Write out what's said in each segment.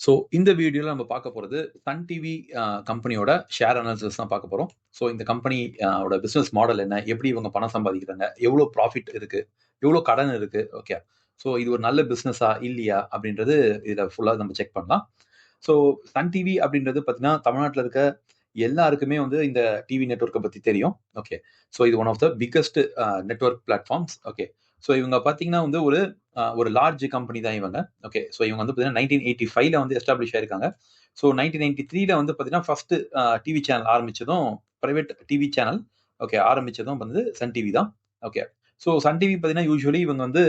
So இந்த வீடியோல நம்ம பார்க்க போறது சன் டிவி கம்பெனியோட ஷேர் அனாலிசிஸ் தான் பார்க்க போறோம். ஸோ இந்த கம்பெனி ஓட பிசினஸ் மாடல் என்ன? எப்படி இவங்க பணம் சம்பாதிக்கிறாங்க? எவ்வளோ ப்ராஃபிட் இருக்கு? எவ்வளோ கடன் இருக்கு? ஓகே. ஸோ இது ஒரு நல்ல பிசினஸா? இல்லையா? அப்படின்றது இதுல ஃபுல்லா நம்ம செக் பண்ணலாம். ஸோ சன் டிவி அப்படின்றது பார்த்தீங்கன்னா, தமிழ்நாட்டுல இருக்க எல்லாருக்குமே வந்து இந்த டிவி நெட்வொர்க்க பத்தி தெரியும். ஓகே. ஸோ இது one of the biggest network platforms. Okay. So இவங்க பார்த்தீங்கன்னா வந்து ஒரு லார்ஜ் கம்பெனி தான் இவங்க. ஓகே. ஸோ இவங்க வந்து பார்த்தீங்கன்னா 1985ல வந்து எஸ்டாப்ளிஷ் ஆயிருக்காங்க. ஸோ 1993ல வந்து பார்த்தீங்கன்னா ஃபர்ஸ்ட் டிவி சேனல் ஆரம்பிச்சதும் பிரைவேட் டிவி சேனல் ஓகே ஆரம்பிச்சதும் வந்து சன் டிவி தான். ஓகே. ஸோ சன் டிவி பார்த்தீங்கன்னா யூசுவலி இவங்க வந்து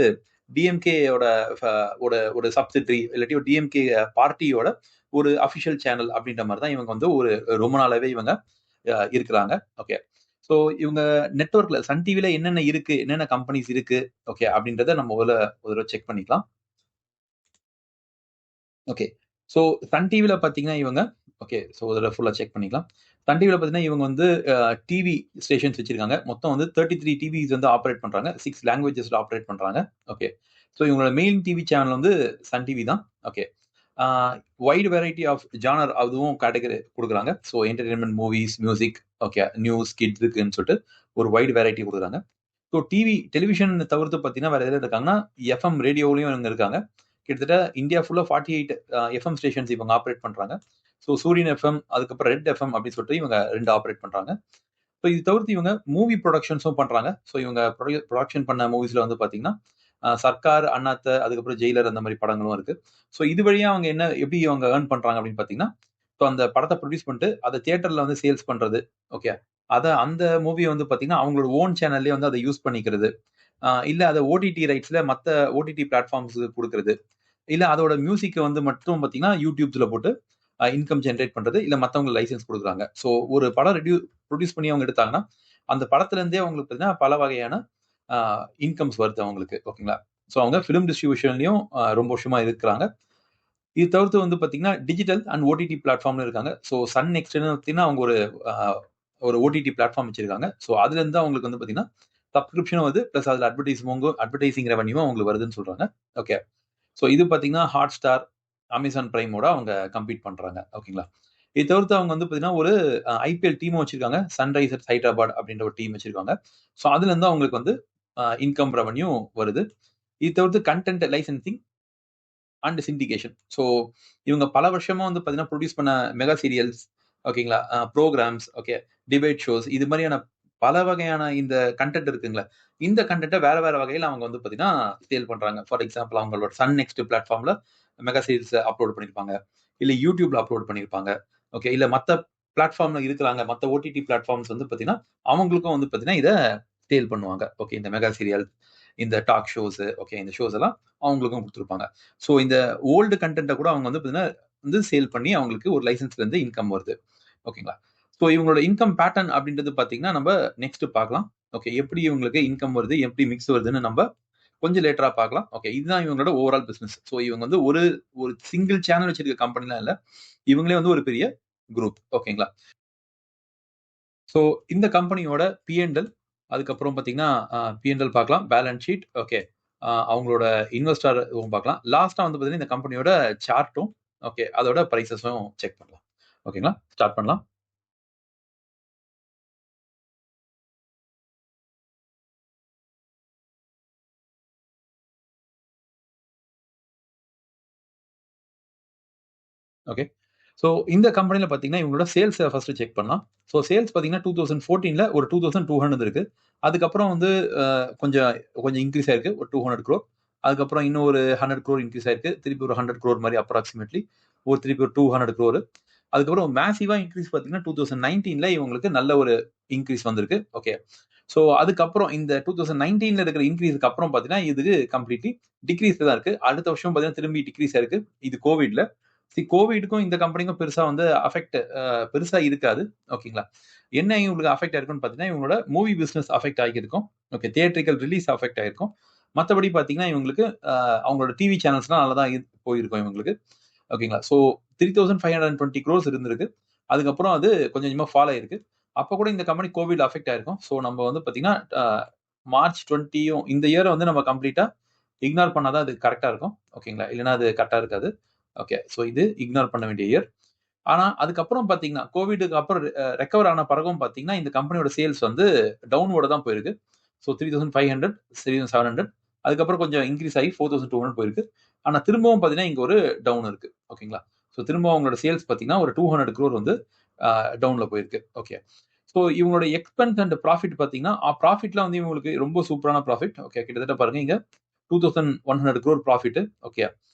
டிஎம்கே ஓட ஒரு ஒரு சப்சிடரி இல்லாட்டி ஒரு டிஎம்கே பார்ட்டியோட ஒரு அஃபிஷியல் சேனல் அப்படின்ற மாதிரி தான் இவங்க வந்து ரொம்ப நாளாவே இவங்க இருக்கிறாங்க. ஓகே. ஸோ இவங்க நெட்வொர்க்ல சன் டிவில என்னென்ன இருக்கு, என்னென்ன கம்பெனிஸ் இருக்கு, ஓகே அப்படின்றத நம்ம ஒரு தடவை செக் பண்ணிக்கலாம். ஓகே. ஸோ சன் டிவில பார்த்தீங்கன்னா இவங்க ஓகே. ஸோ ஒரு தடவை ஃபுல்லா செக் பண்ணிக்கலாம். சன் டிவில பார்த்தீங்கன்னா இவங்க வந்து டிவி ஸ்டேஷன்ஸ் வச்சிருக்காங்க. மொத்தம் வந்து 33 டிவிஸ் வந்து ஆப்பரேட் பண்றாங்க. 6 லாங்குவேஜஸ்ல ஆப்பரேட் பண்றாங்க. ஓகே. ஸோ இவங்களோட மெயின் டிவி சேனல் வந்து சன் டிவி தான். Okay. Wide variety of genre அதுவும் கேட்டகரி குடுக்குறாங்க. So entertainment, movies, music, okay, news, கிட்ஸுக்குன்னு சொல்லிட்டு ஒரு வைட் வெரைட்டி குடுக்குறாங்க. ஸோ டெலிவிஷன் தவிர்த்து பார்த்தீங்கன்னா, வேற எதுல இருக்காங்கன்னா, எஃப்எம் ரேடியோலயும் இவங்க இருக்காங்க. கிட்டத்தட்ட இந்தியா ஃபுல்லா 48 எஃப்எம் ஸ்டேஷன்ஸ் இவங்க ஆப்பரேட் பண்றாங்க. ஸோ சூரியன் எஃப்எம், அதுக்கப்புறம் ரெட் எஃப்எம் அப்படின்னு சொல்லிட்டு இவங்க 2 ஆப்பரேட் பண்றாங்க. ஸோ இது தவிர்த்து இவங்க மூவி புரொடக்ஷன்ஸும் பண்றாங்க. ஸோ இவங்க புரொடக்ஷன் பண்ண மூவிஸ்ல வந்து பார்த்தீங்கன்னா, சர்க்கார், அண்ணாத்த, அதுக்கப்புறம் ஜெயிலர் அந்த மாரி படங்களும் இருக்கு. ஸோ இது வழியா அவங்க எப்படி அவங்க ஏர்ன் பண்றாங்க அப்படின்னு பார்த்தீங்கன்னா, ஸோ அந்த படத்த புரொடியூஸ் பண்ணிட்டு, அத தியேட்டர்ல வந்து சேல்ஸ் பண்றது. ஓகே. அந்த மூவிய வந்து பார்த்தீங்கன்னா, அவங்களோட ஓன் சேனல்லயே வந்து அத யூஸ் பண்ணிக்கிறது. இல்ல அத ஓடிடி ரைட்ஸ்ல மத்த ஓடிடி பிளாட்ஃபார்ம்ஸ்க்கு குடுக்குறது. இல்ல அதோட மியூசிக்க வந்து மட்டும் பார்த்தீங்கன்னா, YouTubeல போட்டு இன்கம் ஜெனரேட் பண்றது. இல்ல மத்தவங்க லைசென்ஸ் குடுக்குறாங்க. ஸோ ஒரு படம் புரொடியூஸ் பண்ணி அவங்க எடுத்தாங்கன்னா, அந்த படத்துல இருந்தே அவங்களுக்கு பார்த்தீங்கன்னா, பல வகையான அ இன்கம்ஸ் வருது அவங்களுக்கு. ஓகேங்களா? ஸோ அவங்க ஃபிலிம் டிஸ்ட்ரிபியூஷன்லயும் ரொம்ப வருஷமா இருக்கிறாங்க. இது தவிர்த்து வந்து பார்த்தீங்கன்னா, டிஜிட்டல் அண்ட் ஓடிடி பிளாட்ஃபார்ம்ல இருக்காங்க. ஸோ சன் நெக்ஸ்ட்ன்னு பார்த்தீங்கன்னா, அவங்க அ ஒரு ஓடிடி பிளாட்ஃபார்ம் வச்சிருக்காங்க. ஸோ அதுலருந்து அவங்களுக்கு வந்து பார்த்தீங்கன்னா, சப்ஸ்கிரிப்ஷனும் வருது. பிளஸ் அதுல அட்வர்டைசிங் ரெவென்யூவும் அவங்களுக்கு வருதுன்னு சொல்றாங்க. ஓகே. ஸோ இது பார்த்தீங்கன்னா, Hotstar, Amazon Primeஓட அவங்க கம்பீட் பண்றாங்க. ஓகேங்களா? இது தவிர்த்து அவங்க வந்து பார்த்தீங்கன்னா, ஒரு ஐபிஎல் டீமும் வச்சிருக்காங்க. சன்ரைசர்ஸ் ஹைதராபாத் அப்படின்ற ஒரு டீம் வச்சிருக்காங்க. ஸோ அதுலருந்து அவங்களுக்கு வந்து இன்கம் ரெவென்யூ வருது. இது தவிர்த்து content licensing and syndication. So இவங்க பல வருஷமா வந்து பார்த்தீங்கன்னா, புரொடியூஸ் பண்ண மெகா சீரியல்ஸ் ஓகேங்களா? புரோகிராம்ஸ் ஓகே, டிபேட் ஷோஸ் இது மாரியான பல வகையான இந்த கன்டென்ட் இருக்குங்களா? இந்த கன்டென்ட்ட வேற வேற வகையில அவங்க வந்து பார்த்தீங்கன்னா, சேல் பண்றாங்க. ஃபார் எக்ஸாம்பிள் அவங்களோட சன் நெக்ஸ்ட் பிளாட்ஃபார்ம்ல மெகா சீரிஸ் அப்லோட் பண்ணியிருப்பாங்க. இல்ல YouTubeல அப்லோட் பண்ணியிருப்பாங்க. ஓகே. இல்ல மத்த பிளாட்ஃபார்ம்ல இருக்கிறாங்க. மத்த ஓடிடி பிளாட்ஃபார்ம்ஸ் வந்து பார்த்தீங்கன்னா, அவங்களுக்கும் வந்து பார்த்தீங்கன்னா, இத சேல் பண்ணுவாங்க. ஓகே. இந்த மெகா சீரியல், இந்த டாக் ஷோஸ் ஓகே. இந்த ஷோஸ் எல்லாம் அவங்களுக்கும் குடுத்துருப்பாங்க. ஸோ இந்த ஓல்டு கன்டென்ட்ட கூட அவங்க வந்து பார்த்தீங்கன்னா, வந்து சேல் பண்ணி அவங்களுக்கு ஒரு லைசென்ஸ்ல இருந்து இன்கம் வருது. ஓகேங்களா? ஸோ இவங்களோட இன்கம் பேட்டர்ன் அப்படின்றது பார்த்தீங்கன்னா, நம்ப நெக்ஸ்ட் பார்க்கலாம். ஓகே. எப்படி இவங்களுக்கு இன்கம் வருது, எப்படி மிக்ஸ் வருதுன்னு நம்ப கொஞ்சம் லேட்டரா பார்க்கலாம். ஓகே. இதுதான் இவங்களோட ஓவரால் பிசினஸ். ஸோ இவங்க வந்து ஒரு ஒரு சிங்கிள் சேனல் வச்சிருக்க கம்பெனிலாம் இல்ல. இவங்களே வந்து ஒரு பெரிய குரூப். ஓகேங்களா? ஸோ இந்த கம்பெனியோட பி&எல் அதுக்கப்புறம் பார்த்தீங்கன்னா, பி&எல் பார்க்கலாம். Balance sheet okay. அவங்களோட இன்வெஸ்டர் பார்க்கலாம். லாஸ்ட்டா வந்து பார்த்தீங்கன்னா, இந்த கம்பெனியோட சார்ட்டும் ஓகே. அதோட பிரைஸஸும் செக் பண்ணலாம். ஓகேங்களா? ஸ்டார்ட் பண்ணலாம். ஓகே. ஸோ இந்த கம்பெனில பார்த்தீங்கன்னா, இவங்களோட சேல்ஸ ஃபர்ஸ்ட் செக் பண்ணலாம். ஸோ சேல்ஸ் பார்த்தீங்கன்னா, 2014ல ஒரு 2200 இருக்கு. அதுக்கப்புறம் வந்து அ கொஞ்சம் கொஞ்சம் இன்கிரீஸ் ஆயிருக்கு. ஒரு 200 crore. அதுக்கப்புறம் இன்னும் ஒரு 100 crore இன்கிரீஸ் ஆயிருக்கு. திருப்பி ஒரு 100 crore மாரி அப்ராக்ஸிமேட்லி திருப்பி ஒரு 200 crore. அதுக்கப்புறம் மேசிவா இன்கிரீஸ் பார்த்தீங்கன்னா, 2019ல இவங்களுக்கு நல்ல ஒரு இன்கிரீஸ் வந்திருக்கு. ஓகே. ஸோ அதுக்கப்புறம் இந்த 2019ல இருக்கிற இன்கிரீஸ்க்கு அப்புறம் பார்த்தீங்கன்னா, இது கம்ப்ளீட்லி டிக்ரீஸ்ல தான் இருக்கு. அடுத்த வருஷம் பார்த்தீங்கன்னா, திரும்பி டிக்ரீஸ் ஆயிருக்கு. இது கோவிட்ல. கோவிட்க்கும் இந்த கம்பெனிக்கும் பெருசா வந்து பெருசா இருக்காது. ஓகேங்களா? என்ன இவங்களுக்கு அஃபெக்ட் ஆயிருக்கும்னு பார்த்தீங்கன்னா, இவங்களோட மூவி பிசினஸ் அஃபெக்ட் ஆகியிருக்கும். ஓகே. தியேட்ரிக்கல் ரிலீஸ் அஃபெக்ட் ஆயிருக்கும். மத்தபடி பார்த்தீங்கன்னா, இவங்களுக்கு அவங்களோட டிவி சேனல்ஸ்லாம் நல்லா தான் போயிருக்கும் இவங்களுக்கு. ஓகேங்களா? ஸோ 3520 குரோர்ஸ் இருந்திருக்கு. அதுக்கப்புறம் அது கொஞ்சம் கொஞ்சமா ஃபால் ஆயிருக்கு. அப்ப கூட இந்த கம்பெனி கோவிட்ல அஃபெக்ட் ஆயிருக்கும். ஸோ நம்ம வந்து பார்த்தீங்கன்னா, மார்ச் 20யும் இந்த இயர வந்து நம்ம கம்ப்ளீட்டா இக்னோர் பண்ணா தான் அது கரெக்ட்டா இருக்கும். ஓகேங்களா? இல்லன்னா அது கரெக்ட்டா இருக்காது. ஓகே, ஸோ இது இக்னோர் பண்ண வேண்டிய இயர். ஆனா அதுக்கப்புறம் பாத்தீங்கன்னா கோவிடுக்கு அப்புறம் ரெக்கவர் ஆன பிறகும் பாத்தீங்கன்னா இந்த கம்பெனியோட சேல்ஸ் வந்து டவுன்வோட தான் போயிருக்கு. ஸோ 3500, 3700, அதுக்கப்புறம் கொஞ்சம் இன்க்ரீஸ் ஆகி 4200 போயிருக்கு. ஆனா திரும்பவும் பாத்தீங்கன்னா இங்க ஒரு டவுன் இருக்கு. ஓகேங்களா? ஸோ திரும்ப அவங்களோட சேல்ஸ் பாத்தீங்கன்னா ஒரு 200 crore வந்து டவுன்ல போயிருக்கு. ஓகே, ஸோ இவங்களோட எக்ஸ்பென்ஸ் அண்ட் ப்ராஃபிட் பாத்தீங்கன்னா ப்ராஃபிட்லாம் வந்து இவங்களுக்கு ரொம்ப சூப்பரான ப்ராஃபிட். ஓகே, கிட்டத்தட்ட பாருங்க இங்க 2100 crore ப்ராஃபிட். ஓகே,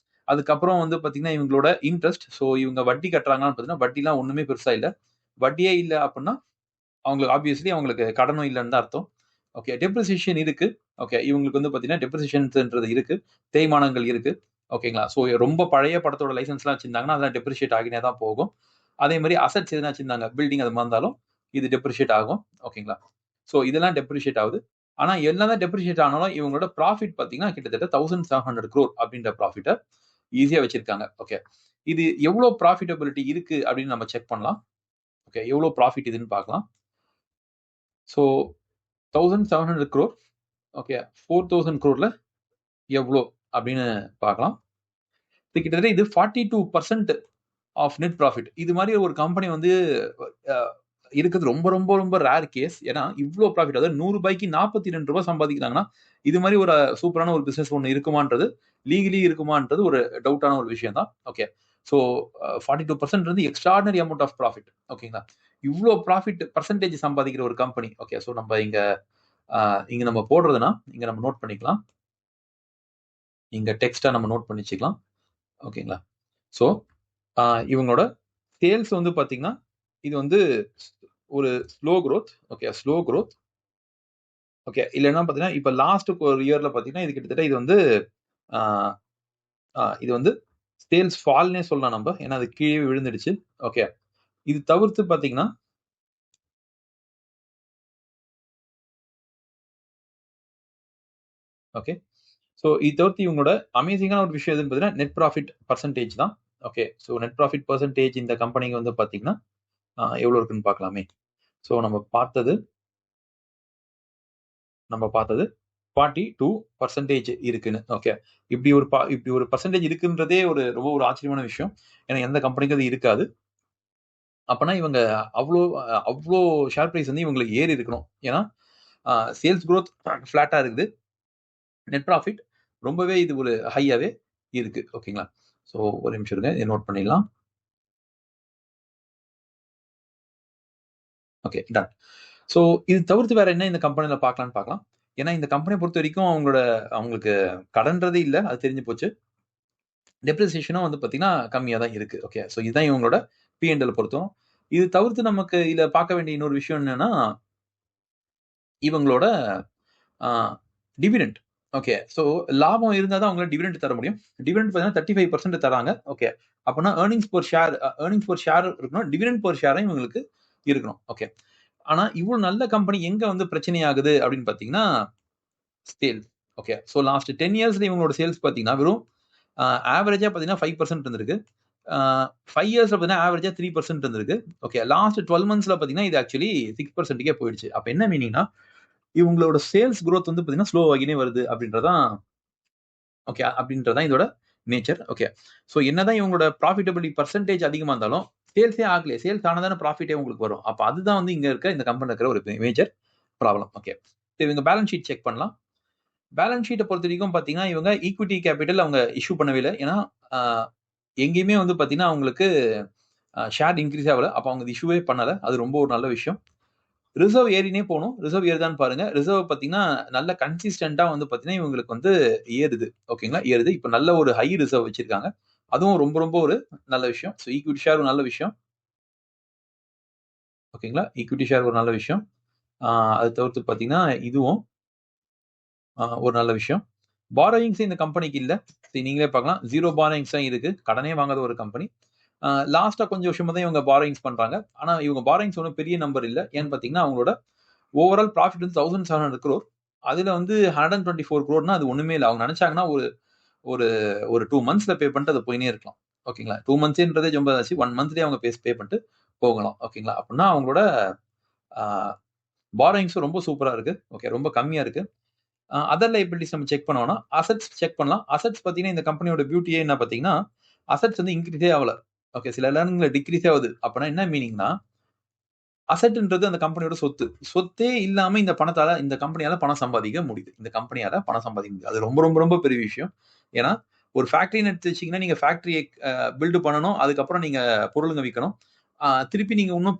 அதுக்கப்புறம் வந்து பாத்தீங்கன்னா இவங்களோட இன்ட்ரெஸ்ட், ஸோ இவங்க வட்டி கட்டுறாங்கன்னு பாத்தீங்கன்னா வட்டிலாம் ஒண்ணுமே பெருசா இல்ல. வட்டியே இல்ல அப்படின்னா அவங்களுக்கு ஆப்வியஸ்லி அவங்களுக்கு கடனும் இல்லைன்னு தான் அர்த்தம். ஓகே, டெப்ரிசியேஷன் இருக்கு. ஓகே, இவங்களுக்கு வந்து பாத்தீங்கன்னா டெப்ரிசியேஷன்ன்றது இருக்கு, தேய்மானங்கள் இருக்கு. ஓகேங்களா? ஸோ ரொம்ப பழைய படத்தோட லைசன்ஸ்லாம் வச்சிருந்தாங்கன்னா அதெல்லாம் டெப்ரிஷியேட் ஆகினே தான் போகும். அதே மாதிரி அசட்ஸ் எதுனா வச்சிருந்தாங்க, பில்டிங் அது மாதிரி இருந்தாலும் இது டெப்ரிஷியேட் ஆகும். ஓகேங்களா? ஸோ இதெல்லாம் டெப்ரிஷியேட் ஆகுது. ஆனா எல்லாம் தான் டெப்ரிஷியேட் ஆனாலும் இவங்களோட ப்ராஃபிட் பாத்தீங்கன்னா கிட்டத்தட்ட 1700 crore அப்படின்ற ப்ராஃபிட்டை ஈஸியா வச்சிருக்காங்க. ஓகே, இது எவ்வளவு ப்ராஃபிட்டபிலிட்டி இருக்கு அப்படின்னு நம்ம செக் பண்ணலாம். ஓகே, எவ்வளவு ப்ராஃபிட் இதுன்னு பார்க்கலாம். ஸோ 1700 crore, ஓகே, 4000 crore எவ்வளோ அப்படின்னு பார்க்கலாம். இது கிட்டத்தட்ட இது 42% ஆஃப் நெட் ப்ராஃபிட். இது மாதிரி ஒரு கம்பெனி வந்து இருக்கிறது ரொம்ப ரொம்ப ரொம்ப ரேர் கேஸ். ஏன்னா இவ்வளோ ப்ராஃபிட், அதாவது 100 ரூபாய்க்கு 42 ரூபாய் சம்பாதிக்கிறாங்கன்னா இது மாதிரி ஒரு சூப்பரான ஒரு பிசினஸ் ஒன்று இருக்குமான்றது, லீகலி இருக்குமான்றது ஒரு டவுட்டான ஒரு விஷயம் தான். ஓகே, ஸோ 42% வந்து எக்ஸ்ட்ராடினரி அமௌண்ட் ஆஃப் ப்ராஃபிட். ஓகேங்களா? இவ்வளோ ப்ராஃபிட் பர்சன்டேஜ் சம்பாதிக்கிற ஒரு கம்பெனி. ஓகே, ஸோ நம்ம இங்க நம்ம போடுறதுன்னா இங்க நம்ம நோட் பண்ணிக்கலாம். இங்க டெக்ஸ்டா நம்ம நோட் பண்ணி வச்சுக்கலாம். ஓகேங்களா? ஸோ இவங்களோட சேல்ஸ் வந்து பாத்தீங்கன்னா இது வந்து ஒரு slow growth. Okay, slow growth. Okay, இல்லைன்னா பாத்தீங்கன்னா இப்ப லாஸ்ட் ஒரு இயர்ல பாத்தீங்கன்னா இது கிட்டத்தட்ட இது வந்து சேல்ஸ் ஃபால்னே சொல்லலாம் நம்ம, ஏன்னா அது கீழே விழுந்துடுச்சு. ஓகே, இது தவிர்த்து பாத்தீங்கன்னா ஓகே, ஸோ இது தவிர்த்து இவங்களோட அமேசிங்கான ஒரு விஷயம் எதுன்னு பாத்தீங்கன்னா நெட் ப்ராஃபிட் பர்சன்டேஜ் தான். Okay, so net profit percentage இந்த கம்பெனிக்கு வந்து பாத்தீங்கன்னா எவ்வளவு இருக்குன்னு பார்க்கலாமே. ஸோ நம்ம பார்த்தது 42% இருக்குன்னு. ஓகே, இப்படி ஒரு பர்சன்டேஜ் இருக்குன்றதே ரொம்ப ஒரு ஆச்சரியமான விஷயம். ஏன்னா எந்த கம்பெனிக்கும் அது இருக்காது. அப்பனா இவங்க அவ்வளோ அவ்வளோ ஷேர் பிரைஸ் வந்து இவங்களுக்கு ஏறி இருக்கணும். ஏன்னா சேல்ஸ் growth ஃபிளாட்டா இருக்குது, நெட் ப்ராஃபிட் ரொம்பவே இது ஒரு ஹையாவே இருக்கு. ஓகேங்களா? ஸோ ஒரு நிமிஷம் இருங்க, இதை நோட் பண்ணிடலாம். Okay, ton. ஸோ இது தவிர்த்து வேற என்ன இந்த கம்பெனில பார்க்கலாம்னு பார்க்கலாம். ஏன்னா இந்த கம்பெனியை பொறுத்த வரைக்கும் அவங்களுக்கு கடன்றதே இல்ல, அது தெரிஞ்சு போச்சு. டெப்ரிசியேஷனும் வந்து பாத்தீங்கன்னா கம்மியா தான் இருக்கு. ஓகே, ஸோ இதுதான் இவங்களோட P&L பொறுத்தும். இது தவிர்த்து நமக்கு இதுல பார்க்க வேண்டிய இன்னொரு விஷயம் என்னன்னா இவங்களோட டிவிடெண்ட். ஓகே, ஸோ லாபம் இருந்தா தான் அவங்களால டிவிடெண்ட் தர முடியும். டிவிடெண்ட் பார்த்தீங்கன்னா 35% தராங்க. ஓகே, அப்பனா ஏர்னிங்ஸ் பெர் ஷேர் இருக்கணும், டிவிடெண்ட் பெர் ஷேரும் இவங்களுக்கு இருக்கணும். ஓகே, ஆனா இவ்வளவு நல்ல கம்பெனி எங்க வந்து பிரச்சனை ஆகுது அப்படின்னு பாத்தீங்கன்னா சேல்ஸ். ஓகே, ஸோ லாஸ்ட் 10 இயர்ஸ்ல இவங்களோட சேல்ஸ் பாத்தீங்கன்னா வெறும் ஆவரேஜா பாத்தீங்கன்னா 5% இருந்திருக்கு. 5 இயர்ஸ்ல பாத்தீங்கன்னா ஆவரேஜா 3% இருந்திருக்கு. ஓகே, லாஸ்ட் 12 மந்த்ஸ்ல பாத்தீங்கன்னா இது ஆக்சுவலி 6%க்கே போயிடுச்சு. அப்ப என்ன மீனிங்னா இவங்களோட சேல்ஸ் growth வந்து பாத்தீங்கன்னா ஸ்லோ ஆகினே வருது அப்படின்றதான். ஓகே, அப்படின்றதான் இதோட நேச்சர். ஓகே, ஸோ என்னதான் இவங்களோட ப்ராஃபிட்டபிலிட்டி பர்சன்டேஜ் அதிகமா இருந்தாலும் சேல்ஸே ஆகலையே, சேல்ஸ் ஆனதான ப்ராஃபிட்டே உங்களுக்கு வரும். அப்ப அதுதான் வந்து இங்க இருக்க இந்த கம்பெனில இருக்கிற ஒரு மேஜர் ப்ராப்ளம். ஓகே, இவங்க பேலன்ஸ் ஷீட் செக் பண்ணலாம். பேலன்ஸ் ஷீட்டை பொறுத்த வரைக்கும் பாத்தீங்கன்னா இவங்க ஈக்விட்டி கேபிட்டல் அவங்க இஷ்யூ பண்ணவே இல்லை. ஏன்னா எங்கேயுமே வந்து பாத்தீங்கன்னா அவங்களுக்கு ஷேர் இன்க்ரீஸ் ஆகல. அப்ப அவங்க இஷ்யூவே பண்ணல. அது ரொம்ப ஒரு நல்ல விஷயம். ரிசர்வ் ஏறினே போகணும். ரிசர்வ் ஏறுதான்னு பாருங்க. ரிசர்வ் பாத்தீங்கன்னா நல்ல கன்சிஸ்டன்டா வந்து பாத்தீங்கன்னா இவங்களுக்கு வந்து ஏறுது. ஓகேங்களா? ஏறுது. இப்ப நல்ல ஒரு ஹை ரிசர்வ் வச்சிருக்காங்க. அதுவும் ரொம்ப ரொம்ப ஒரு நல்ல விஷயம். ஸோ ஈக்விட்டி ஷேர் ஒரு நல்ல விஷயம். ஓகேங்களா? ஈக்விட்டி ஷேர் ஒரு நல்ல விஷயம். அது தவிர்த்து பாத்தீங்கன்னா இதுவும் ஒரு நல்ல விஷயம். பாரோயிங்ஸ் இந்த கம்பெனிக்கு இல்ல. நீங்களே பார்க்கலாம். 0 பாரோயிங்ஸ் தான் இருக்கு. கடனே வாங்காத ஒரு கம்பெனி. லாஸ்டா கொஞ்சம் வருஷமா தான் இவங்க பாரோயிங்ஸ் பண்றாங்க. ஆனா இவங்க பாரோயிங்ஸ் ஒன்றும் பெரிய நம்பர் இல்ல. ஏன்னு பாத்தீங்கன்னா அவங்களோட ஓவரால் ப்ராஃபிட் வந்து 1700 crore. அதுல வந்து 124 crore அது ஒண்ணுமே இல்ல. அவங்க நினைச்சாங்கன்னா ஒரு ஒரு ஒரு 2 மந்த்ஸ்ல பே பண்ணிட்டு அது போயினே இருக்கலாம். ஓகேங்களா? 2 மந்த்ஸ்ன்றதே ரொம்ப ஆச்சு. 1 மந்த்லயே அவங்க பே பண்ணிட்டு போகலாம். ஓகேங்களா? அப்படின்னா அவங்களோட பாரோயிங்ஸ் ரொம்ப சூப்பரா இருக்கு. ஓகே, ரொம்ப கம்மியா இருக்கு. அதர் லைபிலிட்டிஸ் நம்ம செக் பண்ணோம்னா அசெட்ஸ் செக் பண்ணலாம். அசெட்ஸ் பாத்தீங்கன்னா இந்த கம்பெனியோட பியூட்டியே என்ன பாத்தீங்கன்னா அசெட்ஸ் வந்து இன்க்ரீஸே ஆகல. ஓகே, சில நேரங்களில் டிக்ரீஸே ஆகுது. அப்பனா என்ன மீனிங்னா, அசெட்ன்றது அந்த கம்பெனியோட சொத்து. சொத்தே இல்லாம இந்த கம்பெனியால பணம் சம்பாதிக்க முடியுது. இந்த கம்பெனியால பணம் சம்பாதிக்க முடியுது. அது ரொம்ப ரொம்ப ரொம்ப பெரிய விஷயம். ஏன்னா, ஒரு ஃபேக்டரின்னு எடுத்து வச்சீங்கன்னா, நீங்க ஃபேக்டரிய பில்ட் பண்ணணும். அதுக்கப்புறம் நீங்க பொருளுங்க விக்கணும். திருப்பி நீங்க இன்னும்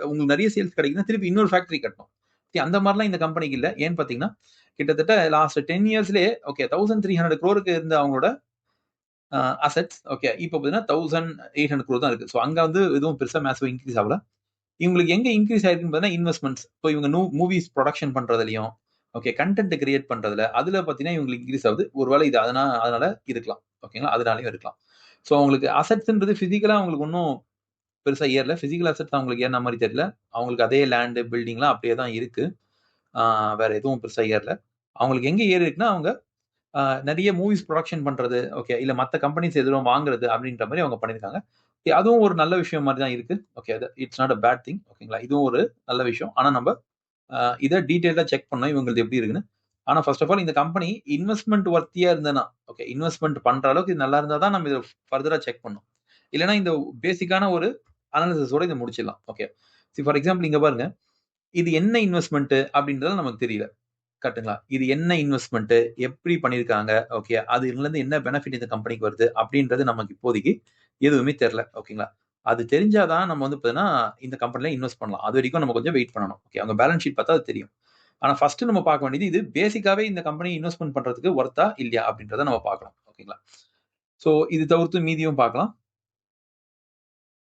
உங்களுக்கு நெறைய சேல்ஸ் கிடைக்குதுன்னா, திருப்பி இன்னொரு ஃபேக்டரி கட்டணும். அந்த மாரிலாம் இந்த கம்பெனிக்கு இல்ல. ஏன்னு பார்த்தீங்கன்னா, கிட்டத்தட்ட லாஸ்ட் 10 இயர்ஸ்லயே ஓகே 1300 crore இருந்த அவங்களோட அசெட்ஸ் ஓகே இப்ப பார்த்தீங்கன்னா 1800 crore தான் இருக்கு. சோ அங்க வந்து எதுவும் பெருசா மேசிவா இன்கிரீஸ் ஆகல. இவங்களுக்கு எங்க இன்கிரீஸ் ஆயிருக்குன்னு பார்த்தீங்கன்னா, இன்வெஸ்ட்மென்ட்ஸ். இப்போ இவங்க மூவிஸ் புரொடக்ஷன் பண்றதுலயும், ஓகே கன்டென்ட் கிரியேட் பண்றதுல, அதுல பார்த்தீங்கன்னா இவங்களுக்கு இன்கிரீஸ் ஆகுது. ஒருவேளை இது அதனால இருக்கலாம். ஓகேங்களா? அதனாலயும் இருக்கலாம். சோ அவங்களுக்கு அசெட்ஸ்ன்றது பிசிக்கலா அவங்களுக்கு ஒண்ணும் பெருசா ஏறல. பிசிக்கல் அசெட்ஸ் அவங்களுக்கு ஏறுன மாரி தெரியல. அவங்களுக்கு அதே லேண்ட், பில்டிங்லாம் அப்படியே தான் இருக்கு. ஆ வேற எதுவும் பெருசா ஏறல. அவங்களுக்கு எங்க ஏறி இருக்குன்னா, அவங்க நெறைய மூவிஸ் புரொடக்ஷன் பண்றது, ஓகே இல்ல மத்த கம்பெனிஸ் எதுவும் வாங்குறது அப்படின்ற மாரி அவங்க பண்ணியிருக்காங்க. அதுவும் ஒரு நல்ல விஷயம் மாரி தான் இருக்கு. Okay it's not a bad thing. ஓகேங்களா? இதுவும் ஒரு நல்ல விஷயம். ஆனா நம்ப இத டீடைலா செக் பண்ணணும் இவங்களது எப்படி இருக்குன்னு. ஆனா ஃபர்ஸ்ட் ஆஃப் ஆல் இந்த கம்பெனி இன்வெஸ்ட்மென்ட் வொர்த்தியா இருந்ததுன்னா, ஓகே இன்வெஸ்ட்மென்ட் பண்ற அளவுக்கு இது நல்லா இருந்தா தான் நம்ம இத ஃபர்தரா செக் பண்ணணும். இல்லன்னா இந்த பேசிக்கான ஒரு அனாலிசிஸோட இத முடிச்சிடலாம். ஓகே. ஃபார் எக்ஸாம்பிள் இங்க பாருங்க. இது என்ன இன்வெஸ்ட்மென்ட் அப்படின்றது நமக்கு தெரியல. கரெக்ட்டுங்களா? இது என்ன இன்வெஸ்ட்மென்ட்? எப்படி பண்ணியிருக்காங்க? ஓகே. அதுலருந்து என்ன பெனிஃபிட் இந்த கம்பெனிக்கு வருது? அப்படின்றது நமக்கு இப்போதைக்கு எதுவுமே தெரியல. ஓகேங்களா? அது தெரிஞ்சா தான் நம்ம வந்து பார்த்தீங்கன்னா, இந்த கம்பெனில இன்வெஸ்ட் பண்ணலாம். அதுவரைக்கும் நம்ம கொஞ்சம் வெயிட் பண்ணணும். ஓகே. அவங்க பேலன்ஸ் ஷீட் பார்த்தா அது தெரியும். ஆனா ஃபர்ஸ்ட் நம்ம பார்க்க வேண்டியது இது பேசிக்காவே இந்த கம்பெனி இன்வெஸ்ட்மென்ட் பண்றதுக்கு வொர்த்தா? இல்லையா? அப்படின்றத நம்ம பார்க்கணும். ஓகேங்களா? சோ இது தவிர்த்து மீதியும் பார்க்கலாம்.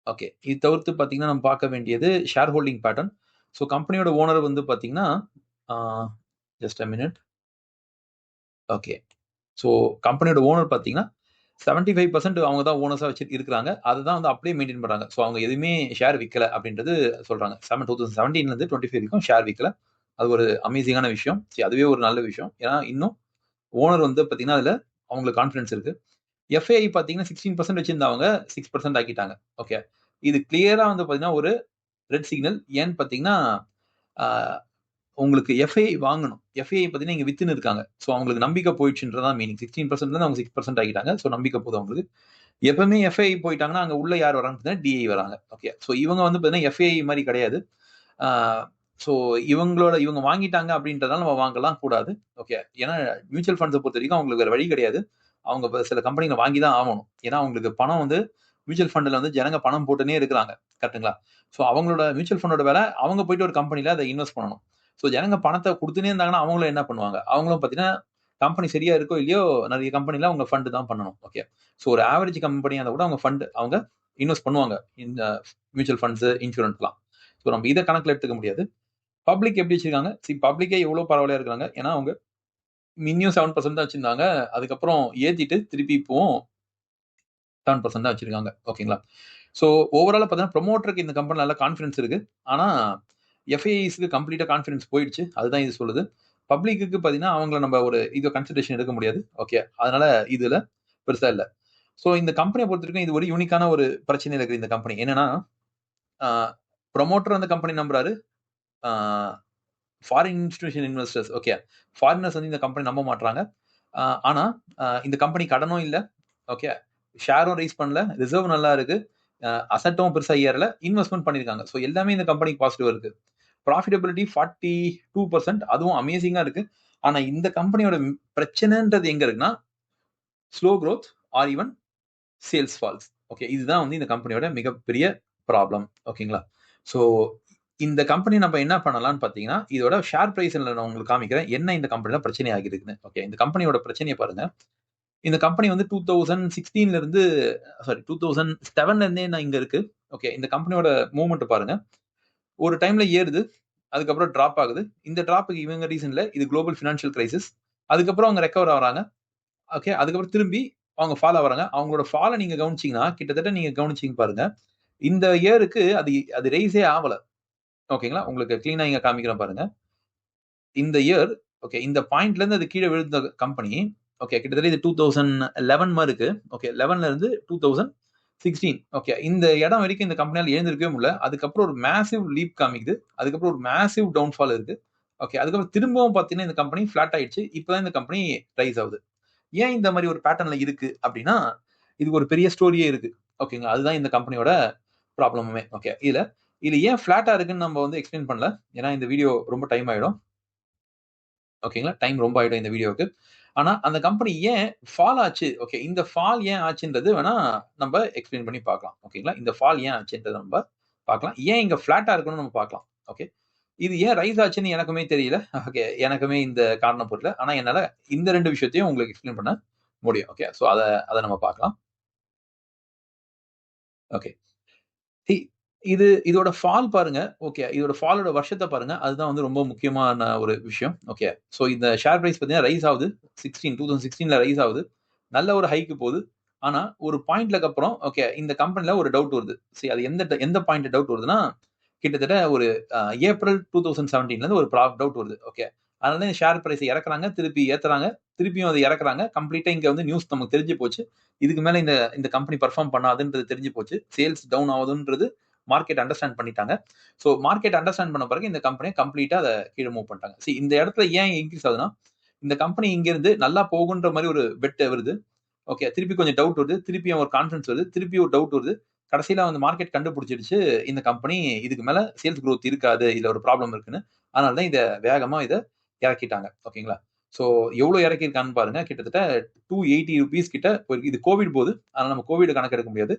ஓகே. இது தவிர்த்து பார்த்தீங்கன்னா, நம்ம பார்க்க வேண்டியது ஷேர் ஹோல்டிங் பேட்டர்ன். சோ கம்பெனியோட ஓனர் வந்து பார்த்தீங்கன்னா, ah just a minute. Okay. So கம்பெனியோட ஓனர் பார்த்தீங்கன்னா, 75% அவங்க தான் ஓனர்ஸா இருக்கிறாங்க. அதுதான் வந்து அப்படியே மெயின்டெயின் பண்றாங்க. ஸோ அவங்க எதுவுமே ஷேர் விக்கல அப்படின்றது சொல்றாங்க. 2017லேருந்து 25 வரைக்கும் ஷேர் விக்கல. அது ஒரு அமேசிங்கான விஷயம். சரி அதுவே ஒரு நல்ல விஷயம். ஏன்னா இன்னும் ஓனர் வந்து பார்த்தீங்கன்னா, அதுல அவங்களுக்கு கான்ஃபிடன்ஸ் இருக்கு. எஃப்ஐஐ பார்த்தீங்கன்னா 16% வச்சிருந்தவங்க 6% ஆக்கிட்டாங்க. ஓகே. இது கிளியரா வந்து பார்த்தீங்கன்னா, ஒரு ரெட் சிக்னல். ஏன்னு பார்த்தீங்கன்னா, ஆ உங்களுக்கு எஃப்ஐஐ வாங்கணும். எஃப்ஐஐ பார்த்தீங்கன்னா, இங்க வித்துன்னு இருக்காங்க. ஸோ அவங்களுக்கு நம்பிக்கை போயிடுச்சுன்றது தான் மீனிங். 16%லேருந்து அவங்க 6% ஆக்கிட்டாங்க. ஸோ நம்பிக்கை போகுது அவங்களுக்கு. எப்பவுமே எஃப்ஐஐ போயிட்டாங்கன்னா, அங்க உள்ள யார் வராங்கன்னு பார்த்தீங்கன்னா, டிஐ வராங்க. ஓகே. ஸோ இவங்க வந்து பார்த்தீங்கன்னா, எஃப்ஐஐ மாரி கிடையாது. ஆ ஸோ இவங்க வாங்கிட்டாங்க அப்படின்றதால நம்ம வாங்கலாம் கூடாது. ஓகே. ஏன்னா மியூச்சுவல் ஃபண்ட்ஸ பொறுத்தவரைக்கும் அவங்களுக்கு வேற வழி கிடையாது. அவங்க சில கம்பெனிகள வாங்கி தான் ஆவணும். ஏன்னா அவங்களுக்கு பணம் வந்து மியூச்சுவல் ஃபண்ட்ல வந்து ஜனங்க பணம் போட்டுன்னே இருக்கிறாங்க. கரெக்ட்டுங்களா? ஸோ அவங்களோட மியூச்சுவல் ஃபண்டோட வேலை, அவங்க போயிட்டு ஒரு கம்பெனில அத இன்வெஸ்ட் பண்ணணும். ஸோ ஜனங்க பணத்த குடுத்துன்னே இருந்தாங்கன்னா, அவங்களும் என்ன பண்ணுவாங்க? அவங்களும் பார்த்தீங்கன்னா, கம்பெனி சரியா இருக்கோ இல்லையோ, நெறைய கம்பெனில அவங்க ஃபண்ட் தான் பண்ணணும். ஓகே. ஸோ ஒரு ஆவரேஜ் கம்பெனியா இருந்தா கூட அவங்க இன்வெஸ்ட் பண்ணுவாங்க. இந்த மியூச்சுவல் ஃபண்ட்ஸ், இன்சூரன்ஸ்லாம். ஸோ நம்ம இத கணக்குல எடுத்துக்க முடியாது. பப்ளிக் எப்படி வச்சிருக்காங்க? பப்ளிக்கே எவ்வளோ பரவாயில்லையா இருக்காங்க. ஏன்னா அவங்க மின்னியும் 7% தான் வச்சிருந்தாங்க. அதுக்கப்புறம் ஏத்திட்டு திருப்பி இப்பவும் 7% தான் வச்சிருக்காங்க. ஓகேங்களா? ஸோ ஓவராலா பார்த்தீங்கன்னா, ப்ரமோட்டருக்கு இந்த கம்பெனில நல்ல கான்ஃபிடன்ஸ் இருக்கு. ஆனா எஃப்ஐஐஸ்க்கு கம்ப்ளீட்டா கான்ஃபிடன்ஸ் போயிடுச்சு. அதுதான் இது சொல்லுது. பப்ளிக்குக்கு பார்த்தீங்கன்னா, அவங்கள நம்ம ஒரு கன்சிடரேஷன் எடுக்க முடியாது. ஓகே. அதனால இதுல பெருசா இல்ல. ஸோ இந்த கம்பெனிய பொறுத்தவரைக்கும் இது ஒரு யூனிக்கான ஒரு பிரச்சனையில இருக்கு இந்த கம்பெனி. என்னன்னா, ஆ ப்ரமோட்டர் அந்த கம்பெனி நம்புறாரு. Ah foreign institution investors okay. Foreigners வந்து இந்த கம்பெனி நம்ப மாட்றாங்க. ஆனா இந்த கம்பெனி கடனும் இல்ல. ஓகே. ஷேரும் ரைஸ் பண்ணல. ரிசர்வ் நல்லா இருக்கு. அசெட்டும் பெருசா ஏறல. இன்வெஸ்ட்மென்ட் பண்ணியிருக்காங்க. ஸோ எல்லாமே இந்த கம்பெனிக்கு பாசிட்டிவா இருக்கு. ப்ராஃபிட்டபிலிட்டி 42% அதுவும் அமேசிங்கா இருக்கு. ஆனா இந்த கம்பெனியோட பிரச்சனைன்றது எங்க இருக்குன்னா, slow growth or even sales falls. Okay. இதுதான் வந்து இந்த கம்பெனியோட மிகப்பெரிய ப்ராப்ளம். ஓகேங்களா? ஸோ இந்த கம்பெனி நம்ம என்ன பண்ணலாம்னு பார்த்தீங்கன்னா, இதோட ஷேர் பிரைஸ்ல நான் உங்களுக்கு காமிக்கிறேன். என்ன இந்த கம்பெனில பிரச்சனை ஆகியிருக்குன்னு. ஓகே. இந்த கம்பெனியோட பிரச்சனைய பாருங்க. இந்த கம்பெனி வந்து 2016ல இருந்து 2007ல இருந்தே நான் இங்க இருக்கு. ஓகே. இந்த கம்பெனியோட மூவ்மெண்ட் பாருங்க. ஒரு டைம்ல ஏறுது. அதுக்கப்புறம் டிராப் ஆகுது. இந்த டிராப்க்கு இவங்க ரீசன் இல்ல. இது குளோபல் பினான்சியல் கிரைசிஸ். அதுக்கப்புறம் அவங்க ரெக்கவர் ஆகுறாங்க. ஓகே. அதுக்கப்புறம் திரும்பி அவங்க ஃபால் ஆகுறாங்க. அவங்களோட ஃபால நீங்க கவனிச்சீங்கன்னா, கிட்டத்தட்ட நீங்க கவனிச்சீங்க பாருங்க. இந்த இயருக்கு அது ரெய்ஸே ஆவல. ஓகேங்களா? உங்களுக்கு கிளீனா இங்க காமிக்கிறேன் பாருங்க. இந்த இயர் ஓகே. இந்த பாயிண்ட்ல இருந்து அது கீழ விழுந்த கம்பெனி ஓகே. கிட்டத்தட்ட இது 2011 மாரி இருக்கு. ஓகே. 11ல இருந்து 2016 ஓகே. இந்த இடம் வரைக்கும் இந்த கம்பெனியால எழுந்திருக்கவே முடியல. அதுக்கப்புறம் ஒரு மேசிவ் லீப் காமிக்குது. அதுக்கப்புறம் ஒரு மேசிவ் டவுன்ஃபால் இருக்கு. ஓகே. அதுக்கப்புறம் திரும்பவும் பார்த்தீங்கன்னா, இந்த கம்பெனி பிளாட் ஆயிடுச்சு. இப்ப தான் இந்த கம்பெனி ரைஸ் ஆகுது. ஏன் இந்த மாரி ஒரு பேட்டர்ன்ல இருக்கு அப்டின்னா, இதுக்கு ஒரு பெரிய ஸ்டோரியே இருக்கு. ஓகேங்களா? அதுதான் இந்த கம்பெனியோட ப்ராப்ளமுமே. ஓகே. இதுல ஏன் ஃபிளாட்டா இருக்குன்னு நம்ம வந்து எக்ஸ்பிளைன் பண்ணல. ஏன்னா இந்த வீடியோ ரொம்ப டைம் ஆயிடும். ஓகேங்களா? டைம் ரொம்ப ஆயிடும் இந்த வீடியோவுக்கு. ஆனா அந்த கம்பெனி ஏன் ஃபால் ஆச்சு? ஓகே. இந்த ஃபால் ஏன் ஆச்சுன்றது வேணா நம்ப எக்ஸ்பிளைன் பண்ணி பார்க்கலாம். ஓகேங்களா? இந்த ஃபால் ஏன் ஆச்சுன்றத நம்ப பார்க்கலாம். ஏன் இங்க ஃபிளாட்டா இருக்குன்னு நம்ம பார்க்கலாம். ஓகே. இது ஏன் ரைஸ் ஆச்சுன்னு எனக்குமே தெரியல. ஓகே. எனக்குமே இந்த காரணம் புரியல. ஆனா என்னால இந்த 2 விஷயத்தையும் உங்களுக்கு எக்ஸ்பிளைன் பண்ண முடியும். ஓகே. சோ அத அத நம்ம பார்க்கலாம். ஓகே. சி இதோட ஃபால் பாருங்க. ஓகே. இதோட ஃபாலோட வருஷத்த பாருங்க. அதுதான் வந்து ரொம்ப முக்கியமான ஒரு விஷயம். ஓகே. சோ இந்த ஷேர் பிரைஸ் பார்த்தீங்கன்னா ரைஸ் ஆகுது. 2016ல ரைஸ் ஆகுது. நல்ல ஒரு ஹைக்கு போகுது. ஆனா ஒரு பாயிண்ட்லக்கு அப்புறம் ஓகே இந்த கம்பெனில ஒரு டவுட் வருது. அது எந்த பாயிண்ட்ல டவுட் வருதுன்னா, கிட்டத்தட்ட ஒரு ஏப்ரல் 2017ல இருந்து ஒரு டவுட் வருது. ஓகே. அதனால ஷேர் பிரைஸ் இறக்குறாங்க, திருப்பி ஏத்துறாங்க, திருப்பியும் அத இறக்குறாங்க. கம்ப்ளீட்டா இங்க வந்து நியூஸ் நமக்கு தெரிஞ்சு போச்சு. இதுக்கு மேல இந்த இந்த கம்பெனி பெர்ஃபார்ம் பண்ணாதுன்றது தெரிஞ்சு போச்சு. சேல்ஸ் டவுன் ஆகுதுன்றது மார்க்கெட் அண்டர்ஸ்டாண்ட் பண்ணிட்டாங்க. சோ மார்க்கெட் அண்டர்ஸ்டாண்ட் பண்ண பிறகு இந்த கம்பெனிய கம்ப்ளீட்டா அத கீழ மூவ் பண்ணிட்டாங்க. இந்த இடத்துல ஏன் இன்கிரீஸ் ஆகுதுன்னா, இந்த கம்பெனி இங்க இருந்து நல்லா போகுன்ற மாரி ஒரு பெட் வருது. ஓகே. திருப்பி கொஞ்சம் டவுட் வருது. திருப்பியும் ஒரு கான்ஃபிடன்ஸ் வருது. திருப்பி ஒரு டவுட் வருது. கடைசியில வந்து மார்க்கெட் கண்டுபிடிச்சிடுச்சு. இந்த கம்பெனி இதுக்கு மேல சேல்ஸ் குரோத் இருக்காது. இதுல ஒரு ப்ராப்ளம் இருக்குன்னு. அதனால தான் வேகமா இறக்கிட்டாங்க. ஓகேங்களா? சோ எவ்வளோ இறக்கியிருக்கான்னு பாருங்க. கிட்டத்தட்ட ₹280 கிட்ட போயிருக்கு. இது கோவிட் போது. அதனால நம்ம கோவிட் கணக்கெடுக்க முடியாது.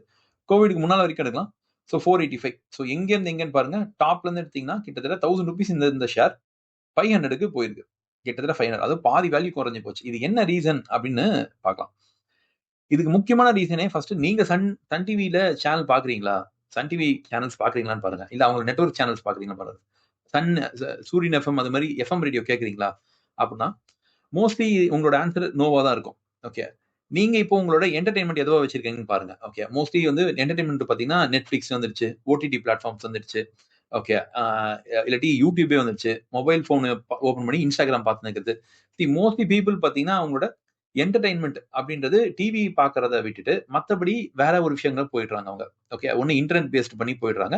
கோவிட்க்கு முன்னால வரைக்கும் எடுக்கலாம். சோ 485. சோ எங்கேருந்து எங்கன்னு பாருங்க. டாப்ல இருந்து எடுத்தீங்கன்னா கிட்டத்தட்ட ₹1000 இந்த ஷேர் 500க்கு போயிருக்கு. கிட்டத்தட்ட 500. அதாவது பாதி வேல்யூ குறைஞ்சு போச்சு. இது என்ன ரீசன் அப்படின்னு பார்க்கலாம். இதுக்கு முக்கியமான ரீசனே ஃபர்ஸ்ட் நீங்க சன் டிவில சேனல் பார்க்குறீங்களா? சன் டிவி சேனல்ஸ் பார்க்குறீங்களான்னு பாருங்க. இல்ல அவங்க நெட்வொர்க் சேனல்ஸ் பார்க்குறீங்களான்னு பாருங்க. சன் சூரியன் எஃப்எம் அது மாரி எஃப்எம் ரேடியோ கேட்குறீங்களா? அப்படின்னா, மோஸ்ட்லி உங்களோட ஆன்சர் நோவா தான் இருக்கும். ஓகே. நீங்க இப்போ உங்களோட என்டர்டெயின்மென்ட் எதுவா வச்சிருக்கீங்கன்னு பாருங்க. ஓகே. மோஸ்ட்லி வந்து என்டர்டெயின்மென்ட் பார்த்தீங்கன்னா, Netflix வந்துருச்சு. ஓடிடி பிளாட்ஃபார்ம்ஸ் வந்துருச்சு. ஓகே. இல்லாட்டி YouTubeே வந்துருச்சு. மொபைல் ஃபோன் ஓப்பன் பண்ணி Instagram பார்த்துன்னு இருக்கிறது. மோஸ்ட்லி பீப்பிள் பார்த்தீங்கன்னா, அவங்களோட என்டர்டெயின்மென்ட் அப்படின்றது டிவி பார்க்கறத விட்டுட்டு, மத்தபடி வேற ஒரு விஷயங்கள் போயிடுறாங்க அவங்க. ஓகே. ஒண்ணு இன்டர்நெட் பேஸ்ட் பண்ணி போயிடுறாங்க.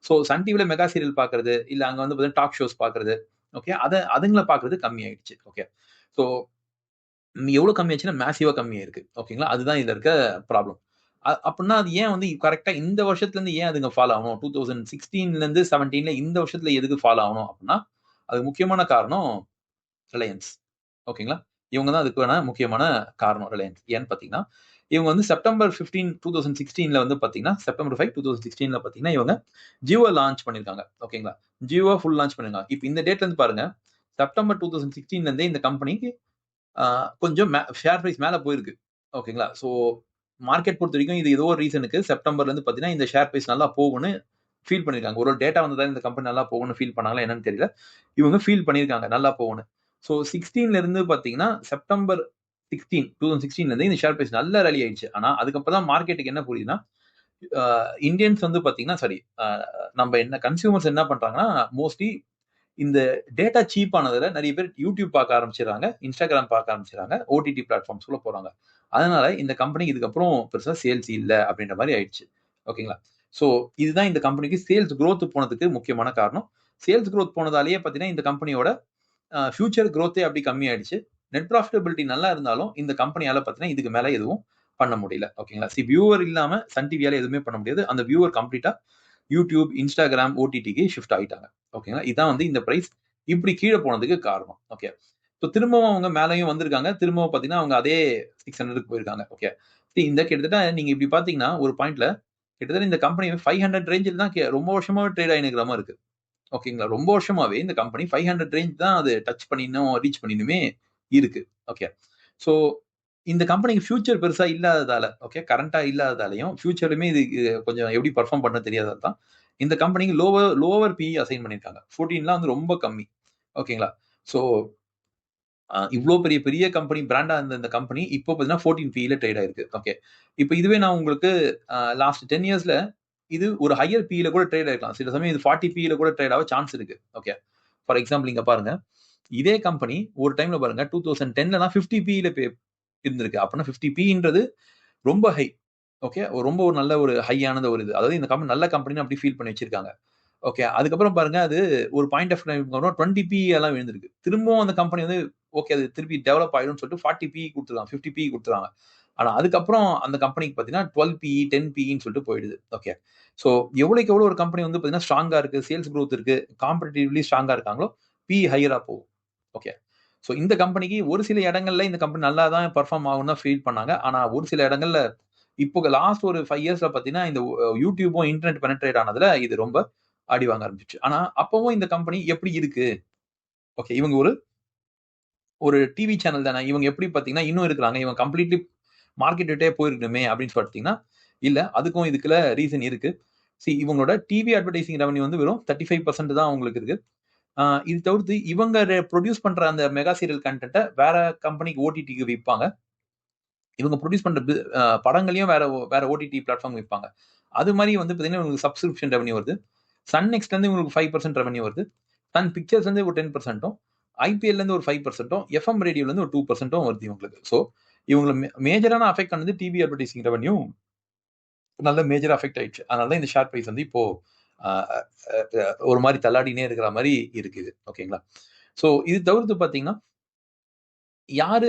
சோ சன் டிவில மெகா சீரியல் பார்க்கறது, இல்ல அங்க வந்து பார்த்தீங்கன்னா டாக் ஷோஸ் பார்க்கறது. ஓகே. அதுங்கள பார்க்கறது கம்மி ஆயிடுச்சு. ஓகே. சோ எவ்வளவு கம்மியாச்சுன்னா, மேசிவா கம்மியாயிருக்கு. ஓகேங்களா? அதுதான் இதுல இருக்க ப்ராப்ளம். அப்புட்ன்னா அது ஏன் வந்து கரெக்ட்டா இந்த வருஷத்துல இருந்து ஏன் அதுங்க ஃபால் ஆகணும்? 2016ல இருந்து 17ல இந்த வருஷத்துல எதுக்கு ஃபால் ஆகணும் அப்புட்ன்னா, அதுக்கு முக்கியமான காரணம் ரிலையன்ஸ். ஓகேங்களா? இவங்க தான் அதுக்கான முக்கியமான காரணம் ரிலையன்ஸ். ஏன்னு பார்த்தீங்கன்னா, இவங்க வந்து செப்டம்பர் 15, 2016ல வந்து பார்த்தீங்கன்னா, செப்டம்பர் 5, 2016ல பார்த்தீங்கன்னா, இவங்க ஜியோ லான்ச் பண்ணியிருக்காங்க. ஓகேங்களா? ஜியோவ ஃபுல் லான்ச் பண்ணியிருக்காங்க. இப்ப இந்த டேட்ல இருந்து பாருங்க, செப்டம்பர் 2016ல இருந்தே இந்த கம்பெனிக்கு ஆ கொஞ்சம் ஷேர் பிரைஸ் மேல போயிருக்கு. ஓகேங்களா? மார்க்கெட் பொறுத்தவரைக்கும் இது ஏதோ ஒரு ரீசனுக்கு செப்டம்பர்ல இருந்து பார்த்தீங்கன்னா, இந்த ஷேர் பிரைஸ் நல்லா போகும்ன்னு ஃபீல் பண்ணியிருக்காங்க. ஒரு டேட்டா வந்ததால இந்த கம்பெனி நல்லா போகும்ன்னு ஃபீல் பண்ணாங்களா என்னன்னு தெரியல. இவங்க ஃபீல் பண்ணியிருக்காங்க நல்லா போகும்ன்னு. 16ல இருந்து பார்த்தீங்கன்னா, செப்டம்பர் 2016ல இருந்து இந்த ஷேர் பிரைஸ் நல்லா ராலி ஆயிடுச்சு. ஆனா, அதுக்கப்புறம் தான் மார்க்கெட்டுக்கு என்ன புரியுதுன்னா, அ இந்தியன்ஸ் வந்து பார்த்தீங்கன்னா சாரி நம்ம கன்சியூமர்ஸ் என்ன பண்றாங்கன்னா, மோஸ்ட்லி இந்த டேட்டா சீப் ஆனதுல நெறைய பேர் YouTube பார்க்க ஆரம்பிச்சுடுறாங்க. Instagram பார்க்க ஆரம்பிச்சுடுறாங்க. ஓடிடி பிளாட்ஃபார்ம்ஸ்குள்ள போறாங்க. அதனால இந்த கம்பெனிக்கு இதுக்கப்புறம் பெருசா சேல்ஸ் இல்ல அப்படின்ற மாரி ஆயிடுச்சு. ஓகேங்களா? சோ இதுதான் இந்த கம்பெனிக்கு சேல்ஸ் குரோத் போனதுக்கு முக்கியமான காரணம். சேல்ஸ் குரோத் போனதாலேயே பார்த்தீங்கன்னா, இந்த கம்பெனியோட ஃபியூச்சர் குரோத்தே அப்படி கம்மியாயிடுச்சு. நெட் ப்ராஃபிட்டபிலிட்டி நல்லா இருந்தாலும் இந்த கம்பெனியால பார்த்தீங்கன்னா, இதுக்கு மேல எதுவும் பண்ண முடியல. ஓகேங்களா? வியூவர் இல்லாம சன் டிவியால எதுவுமே பண்ண முடியாது. அந்த வியூவர் கம்ப்ளீட்டா YouTube, Instagram, ஓடிடிக்கு ஷிஃப்ட் ஆயிட்டாங்க. ஓகேங்களா? இதான் வந்து இந்த பிரைஸ் இப்படி கீழ போனதுக்கு காரணம். ஓகே. திரும்பவும் அவங்க மேலயும் வந்திருக்காங்க. திரும்பவும் பார்த்தீங்கன்னா, அவங்க அதே 600க்கு போயிருக்காங்க. ஓகே. இந்த கிட்டத்தட்ட நீங்க இப்படி பார்த்தீங்கன்னா, ஒரு பாயிண்ட்ல கிட்டத்தட்ட இந்த கம்பெனி 500 ரேஞ்சில தான் ரொம்ப வருஷமாவே ட்ரேட் ஆயின்னு இருக்கிற மாரி இருக்கு. ஓகேங்களா? ரொம்ப வருஷமாவே இந்த கம்பெனி 500 ரேஞ்ச் தான் அது டச் பண்ணி இன்னும் ரீச் பண்ணினுமே இருக்கு. ஓகே. சோ இந்த கம்பெனிக்கு ஃபியூச்சர் பெருசா இல்லாததால, ஓகே கரண்ட்டா இல்லாததாலயும், ஃபியூச்சர்லயுமே இது கொஞ்சம் எப்படி பெர்ஃபார்ம் பண்ண தெரியாதது தான். இந்த கம்பெனிக்கு லோவர் பிஇ அசைன் பண்ணியிருக்காங்க. 14லாம் வந்து ரொம்ப கம்மி. ஓகேங்களா? சோ இவ்ளோ பெரிய பெரிய கம்பெனி பிராண்டா இருந்த இந்த கம்பெனி இப்போ பார்த்தீங்கன்னா 14 பிஇல ட்ரேட் ஆயிருக்கு. ஓகே. இப்ப இதுவே நான் உங்களுக்கு லாஸ்ட் 10 இயர்ஸ்ல இது ஒரு ஹையர் பிஇல கூட ட்ரேட் ஆயிருக்கலாம். சில சமயம் இது 40 பிஇல கூட ட்ரேட் ஆக சான்ஸ் இருக்கு. ஓகே. ஃபார் எக்ஸாம்பிள் இங்க பாருங்க. இதே கம்பெனி ஒரு டைம்ல பாருங்க 2010லலாம் 50 பிஇல இருந்திருக்கு. அப்பன்னா 50 பின்றது ரொம்ப ஹை. ஓகே. ரொம்ப ஒரு நல்ல ஒரு ஹையானது ஒரு இது. அதாவது இந்த கம்பெனி நல்ல கம்பெனின்னு அப்படி ஃபீல் பண்ணி வச்சிருக்காங்க. ஓகே. அதுக்கப்புறம் பாருங்க அது ஒரு பாயிண்ட் ஆஃப் டைம்க்கு அப்புறம் 20 பிஇ எல்லாம் விழுந்திருக்கு. திரும்பவும் அந்த கம்பெனி வந்து ஓகே அது திருப்பி டெவலப் ஆயிடும்னு சொல்லிட்டு 40 பிஇ குடுத்துருக்காங்க. 50 பிஇ குடுத்துருக்காங்க. ஆனா அதுக்கப்புறம் அந்த கம்பெனிக்கு பார்த்தீங்கன்னா 12 பிஇ 10 பிஇன்னு சொல்லிட்டு போயிடுது. ஓகே. ஸோ எவ்வளோக்கு எவ்வளோ ஒரு கம்பெனி வந்து பார்த்தீங்கன்னா ஸ்ட்ராங்கா இருக்கு, சேல்ஸ் growth இருக்கு, காம்படிட்டிவ்லி ஸ்ட்ராங்கா இருக்காங்களோ பிஇ ஹையரா போகும். ஓகே. ஸோ இந்த கம்பெனிக்கு ஒரு சில இடங்கள்ல இந்த கம்பெனி நல்லா தான் பெர்ஃபார்ம் ஆகும்னு தான் ஃபீல் பண்ணாங்க. ஆனா ஒரு சில இடங்கள்ல இப்போ லாஸ்ட் ஒரு 5 இயர்ஸ்ல பார்த்தீங்கன்னா இந்த யூடியூபும் இன்டர்நெட் பெனட்ரேட் ஆனதுல இது ரொம்ப அடி வாங்க ஆரம்பிச்சுச்சு. ஆனா அப்பவும் இந்த கம்பெனி எப்படி இருக்கு? ஓகே. இவங்க ஒரு ஒரு டிவி சேனல் தானே. இவங்க எப்படி பார்த்தீங்கன்னா இன்னும் இருக்கிறாங்க. இவங்க கம்ப்ளீட்லி மார்க்கெட் விட்டே போயிருக்கணுமே அப்படின்னு பார்த்தீங்கன்னா, இல்ல. அதுக்கும் இதுக்குள்ள ரீசன் இருக்கு. இவங்களோட டிவி அட்வர்டைசிங் ரெவென்யூ வந்து வெறும் 35% தான் அவங்களுக்கு இருக்கு. இது தவிர்த்து இவங்க புரொடியூஸ் பண்ற அந்த மெகா சீரியல் கன்டென்ட்ட வேற கம்பெனிக்கு ஓடிடிக்கு விப்பாங்க. இவங்க புரொடியூஸ் பண்ற படங்களையும் வேற வேற ஓடிடி பிளாட்ஃபார்ம் விப்பாங்க. அது மாரி வந்து பார்த்தீங்கன்னா, உங்களுக்கு சப்ஸ்கிரிப்ஷன் ரெவென்யூ வருது. சன் நெக்ஸ்ட்லேருந்து உங்களுக்கு 5% ரெவென்யூ வருது. சன் பிக்சர்ஸ்லேருந்து ஒரு 10%ம், ஐபிஎல்லேருந்து ஒரு 5%ம், எஃப்எம் ரேடியோலேருந்து ஒரு 2%ம் வருது இவங்களுக்கு. இவங்கள மேஜரான அஃபெக்ட் ஆனது டிவி அட்வர்டைசிங் ரெவென்யூ நல்ல மேஜரா அஃபெக்ட் ஆயிடுச்சு. அதனால தான் இந்த ஷேர் பிரைஸ் வந்து இப்போ அ அ ஒரு மாரி தள்ளாடினே இருக்கிற மாரி இருக்குது. ஓகேங்களா? இது தவிர்த்து பார்த்தீங்கன்னா, யாரு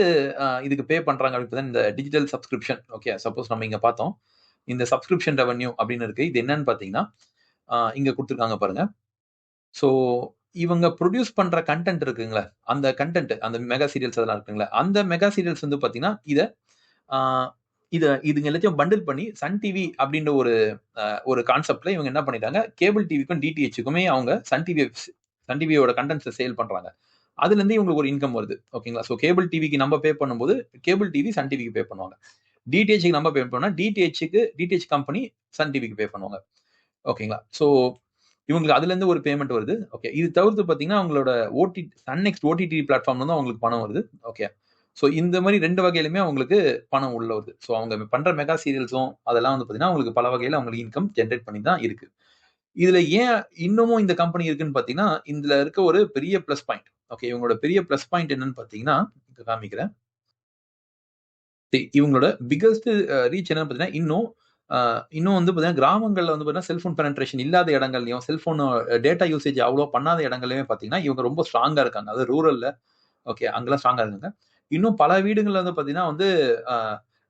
இதுக்கு பே பண்றாங்க அப்படின்னு பார்த்தா, இந்த டிஜிட்டல் சப்ஸ்கிரிப்ஷன். ஓகே. சப்போஸ் நம்ம இங்க பார்த்தோம். இந்த சப்ஸ்கிரிப்ஷன் ரெவென்யூ அப்படின்னு இருக்கு. இது என்னன்னு பார்த்தீங்கன்னா, இங்க குடுத்துருக்காங்க பாருங்க. ஸோ இவங்க புரொடியூஸ் பண்ற கன்டென்ட் இருக்குங்களா, அந்த கன்டென்ட் அந்த மெகா சீரியல்ஸ் அதெல்லாம் இருக்குங்களா, அந்த மெகா சீரியல்ஸ் வந்து பார்த்தீங்கன்னா, ஆ இதுங்க எல்லாத்தையும் பண்டில் பண்ணி சன் டிவி அப்படின்ற ஒரு கான்செப்ட்ல இவங்க என்ன பண்ணிட்டாங்க, கேபிள் டிவிக்கும் டிடிஹெச்சுக்குமே அவங்க சன் டிவியோட கன்டென்ட்ஸ சேல் பண்றாங்க. அதுலேருந்து இவங்களுக்கு ஒரு இன்கம் வருது. ஓகேங்களா? கேபிள் டிவிக்கு நம்ம பே பண்ணும்போது, கேபிள் டிவி சன் டிவிக்கு பே பண்ணுவாங்க. டிடிஹெச்சுக்கு நம்ம பே பண்ணா, டிடிஹெச் கம்பெனி சன் டிவிக்கு பே பண்ணுவாங்க. ஓகேங்களா? இவங்களுக்கு அதுலேருந்து ஒரு பேமெண்ட் வருது. ஓகே. இது தவிர்த்து பார்த்தீங்கன்னா, அவங்களோட சன் நெக்ஸ்ட் ஓடிடி பிளாட்ஃபார்ம்ல இருந்து அவங்களுக்கு பணம் வருது. ஓகே. இந்த மாரி 2 வகையிலுமே அவங்களுக்கு பணம் உள்ள வருது. அவங்க பண்ற மெகா சீரியல்ஸும் அதெல்லாம் வந்து பார்த்தீங்கன்னா, அவங்களுக்கு பல வகையில அவங்களுக்கு இன்கம் ஜெனரேட் பண்ணி தான் இருக்கு. இதுல ஏன் இன்னமும் இந்த கம்பெனி இருக்குன்னு பார்த்தீங்கன்னா, இதுல இருக்க ஒரு பெரிய பிளஸ் பாயிண்ட். ஓகே. இவங்களோட பெரிய பிளஸ் பாயிண்ட் என்னன்னு பார்த்தீங்கன்னா, இங்க காமிக்கிறேன். இவங்களோட பிக்கஸ்ட் ரீச் என்னன்னு பார்த்தீங்கன்னா, இன்னும் வந்து பார்த்தீங்கன்னா, கிராமங்கள்ல வந்து பார்த்தீங்கன்னா, செல்ஃபோன் பெனட்ரேஷன் இல்லாத இடங்கள்லயும், செல்ஃபோன் டேட்டா யூசேஜ் அவ்வளவா பண்ணாத இடங்கள்லயுமே பார்த்தீங்கன்னா, இவங்க ரொம்ப ஸ்ட்ராங்கா இருக்காங்க. அது ரூரல்ல ஓகே. அங்கலாம் ஸ்ட்ராங்கா இருக்காங்க. இன்னும் பல வீடுகள்ல வந்து பார்த்தீங்கன்னா வந்து அ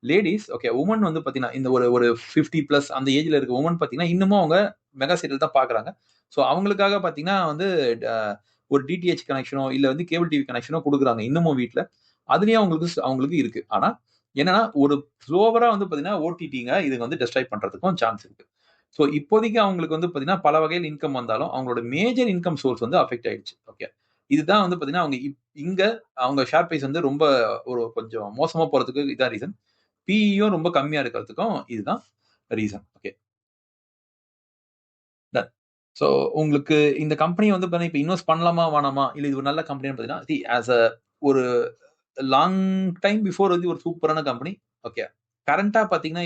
லேடீஸ் ஓகே வுமன் வந்து பார்த்தீங்கன்னா, இந்த ஒரு ஒரு 50 பிளஸ் அந்த ஏஜ்ல இருக்க வுமன் பார்த்தீங்கன்னா, இன்னமும் அவங்க மெகா சீரியல் தான் பார்க்குறாங்க. அவங்களுக்காக பார்த்தீங்கன்னா வந்து அ ஒரு டிடிஹெச் கனெக்ஷனோ, இல்ல வந்து கேபிள் டிவி கனெக்ஷனோ குடுக்குறாங்க இன்னமும் வீட்ல. அதுலயும் அவங்களுக்கு இருக்கு. ஆனா, என்னன்னா ஒரு ஸ்லோவரா வந்து பார்த்தீங்கன்னா, ஓடிடிங்க இதுங்க வந்து டெஸ்ட்ராய் பண்றதுக்கும் சான்ஸ் இருக்கு. இப்போதைக்கு அவங்களுக்கு வந்து பார்த்தீங்கன்னா, பல வகையில இன்கம் வந்தாலும், அவங்களோட மேஜர் இன்கம் சோர்ஸ் வந்து அஃபெக்ட் ஆயிடுச்சு. ஓகே. இதுதான் வந்து பார்த்தீங்கன்னா, இங்க அவங்க ஷேர் பிரைஸ் வந்து ரொம்ப கொஞ்சம் மோசமா போறதுக்கு இதான் ரீசன். பிஇயும் ரொம்ப கம்மியா இருக்கிறதுக்கும் இதுதான் ரீசன். ஓகே. டன். சோ உங்களுக்கு இந்த கம்பெனி வந்து பார்த்தீங்கன்னா, இப்ப இன்வெஸ்ட் பண்ணலாமா? வேணாமா? இல்ல இது ஒரு நல்ல கம்பெனின்னு பார்த்தீங்கன்னா, ஆஸ் ஒரு லாங் டைம் பிஃபோர் வந்து ஒரு சூப்பரான கம்பெனி. ஓகே. கரண்ட்டா பார்த்தீங்கன்னா,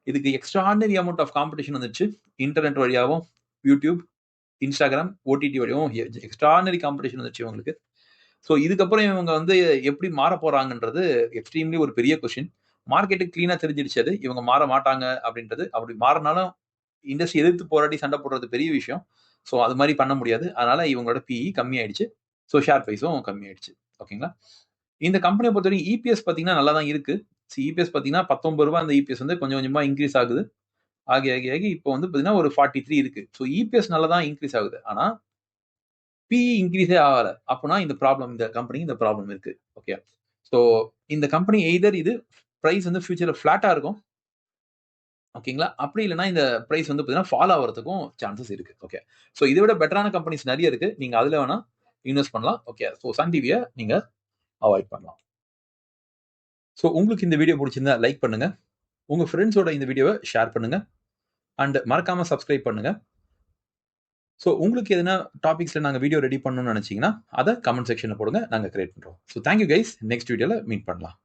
இதுக்கு எக்ஸ்ட்ரார்டினரி அமௌண்ட் ஆஃப் காம்படிஷன் வந்துருச்சு. இன்டர்நெட் வழியாவும், YouTube, Instagram, ஓடிடி வழியாவும் எக்ஸ்ட்ரார்டினரி காம்படிஷன் வந்துருச்சு இவங்களுக்கு. இதுக்கப்புறம் இவங்க வந்து எப்படி மாறப் போறாங்கன்றது எக்ஸ்ட்ரீம்லி ஒரு பெரிய கொஸ்டின். மார்க்கெட்டுக்கு கிளீனா தெரிஞ்சிடுச்சு அது. இவங்க மாற மாட்டாங்க அப்படின்றது. அப்படி மாறுனாலும் இண்டஸ்ட்ரி எதிர்த்து போராடி சண்டை போடுறது பெரிய விஷயம். அது மாரி பண்ண முடியாது. அதனால இவங்களோட பிஇ கம்மியாயிடுச்சு. ஷேர் பிரைஸும் கம்மியாயிடுச்சு. ஓகேங்களா? இந்த கம்பெனிய பொறுத்தவரைக்கும் இபிஎஸ் பார்த்தீங்கன்னா நல்லா தான் இருக்கு. இபிஎஸ் பார்த்தீங்கன்னா ரூ. 19 அந்த இபிஎஸ் வந்து கொஞ்சம் கொஞ்சமா இன்கிரீஸ் ஆகுது. ஆகி இப்போ வந்து பார்த்தீங்கன்னா ஒரு 43 இருக்கு. இபிஎஸ் நல்லா தான் இன்கிரீஸ் ஆகுது. ஆனா பிஇ இன்கிரீஸே ஆகல. அப்பன்னா இந்த கம்பெனிக்கு இந்த ப்ராப்ளம் இருக்கு. ஓகே. சோ இந்த கம்பெனி எய்தர் இது பிரைஸ் வந்து ஃபியூச்சர்ல ஃபிளாட்டா இருக்கும். ஓகேங்களா? அப்படி இல்லன்னா இந்த பிரைஸ் வந்து பார்த்தீங்கன்னா, ஃபால் ஆவறதுக்கும் சான்ஸஸ் இருக்கு. ஓகே. இத விட பெட்டரான கம்பெனிஸ் நெறைய இருக்கு. நீங்க அதுல வேணா இன்வெஸ்ட் பண்ணலாம். ஓகே. சன் டிவிய நீங்க அவாய்ட் பண்ணலாம். உங்களுக்கு இந்த வீடியோ புடிச்சிருந்தா லைக் பண்ணுங்க. உங்க ஃபிரெண்ட்ஸோட இந்த வீடியோவ ஷேர் பண்ணுங்க. அண்ட் மறக்காம சப்ஸ்கிரைப் பண்ணுங்க. உங்களுக்கு எதனா டாபிக்ஸ்ல நாங்க வீடியோ ரெடி பண்ணணும்னு நெனச்சீங்கன்னா, அத கமெண்ட் செக்ஷன்ல போடுங்க. நாங்க கிரியேட் பண்றோம். Thank you guys. நெக்ஸ்ட் வீடியோல மீட் பண்ணலாம்.